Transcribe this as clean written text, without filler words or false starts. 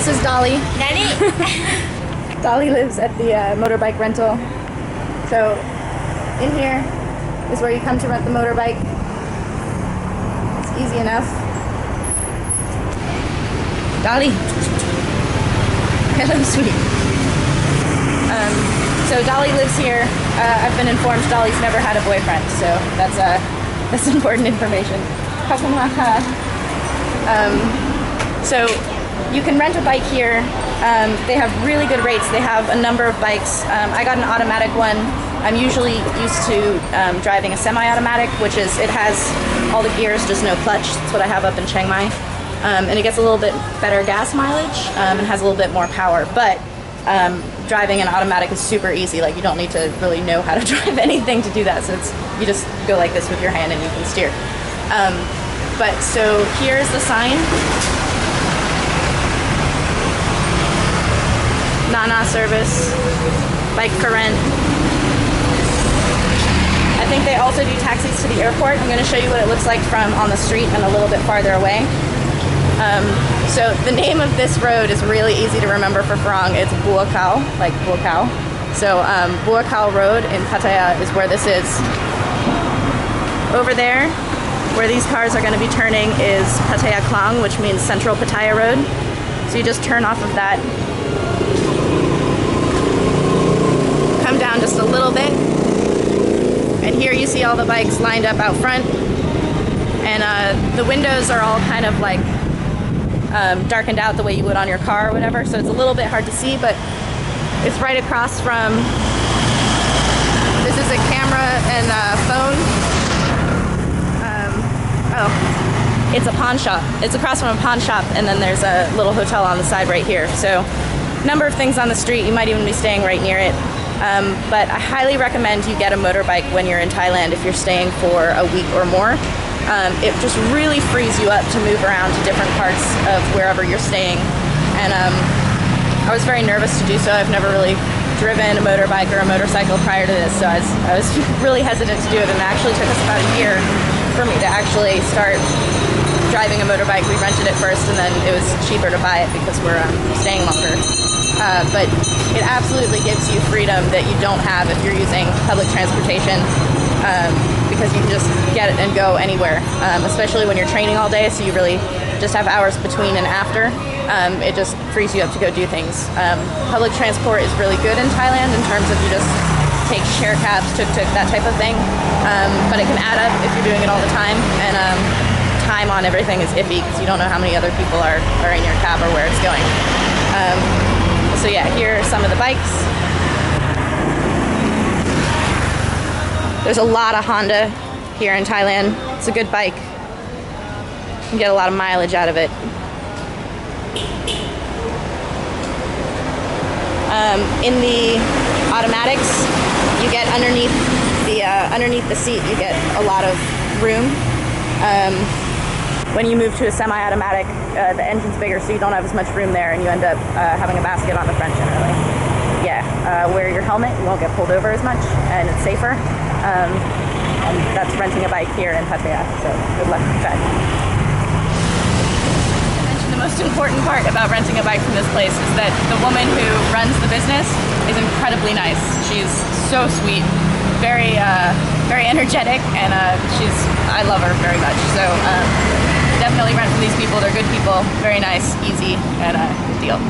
This is Dolly. Nani? Dolly lives at the motorbike rental. So in here is where you come to rent the motorbike. It's easy enough. Dolly. Hello, sweet. So Dolly lives here. I've been informed Dolly's never had a boyfriend, so that's important information. So you can rent a bike here. They have really good rates. They have a number of bikes. I got an automatic one. I'm usually used to driving a semi-automatic, which is, it has all the gears, just no clutch. That's what I have up in Chiang Mai. And it gets a little bit better gas mileage and has a little bit more power. But driving an automatic is super easy. Like, you don't need to really know how to drive anything to do that. So you just go like this with your hand and you can steer. But so here's the sign. Nana service, bike for rent. I think they also do taxis to the airport. I'm going to show you what it looks like from on the street and a little bit farther away. So the name of this road is really easy to remember for Farang. It's Bua Khao, like Bua Khao. So Bua Khao Road in Pattaya is where this is. Over there, where these cars are going to be turning, is Pattaya Klang, which means Central Pattaya Road. So you just turn off of that. Come down just a little bit. And here you see all the bikes lined up out front. And the windows are all kind of like darkened out the way you would on your car or whatever, so it's a little bit hard to see, but it's right across from, this is a camera and a phone. It's a pawn shop. It's across from a pawn shop, and then there's a little hotel on the side right here. So number of things on the street. You might even be staying right near it. But I highly recommend you get a motorbike when you're in Thailand if you're staying for a week or more. It just really frees you up to move around to different parts of wherever you're staying. And I was very nervous to do so. I've never really driven a motorbike or a motorcycle prior to this, so I was really hesitant to do it, and it actually took us about a year for me to actually start driving a motorbike. We rented it first, and then it was cheaper to buy it because we're staying longer. But it absolutely gives you freedom that you don't have if you're using public transportation. Because you can just get it and go anywhere, especially when you're training all day, so you really just have hours between and after. It just frees you up to go do things. Public transport is really good in Thailand in terms of you just take share cabs, tuk-tuk, that type of thing. But it can add up if you're doing it all the time, and time on everything is iffy because you don't know how many other people are in your cab or where it's going. So yeah, here are some of the bikes. There's a lot of Honda here in Thailand. It's a good bike. You can get a lot of mileage out of it. In the automatics, you get underneath the seat, you get a lot of room. When you move to a semi-automatic, the engine's bigger, so you don't have as much room there, and you end up having a basket on the front generally. Yeah, wear your helmet, you won't get pulled over as much, and it's safer. And that's renting a bike here in Pattaya, so good luck with that. I mentioned the most important part about renting a bike from this place is that the woman who runs the business is incredibly nice. She's so sweet, very energetic, and I love her very much. So definitely rent from these people. They're good people, very nice, easy, and good deal.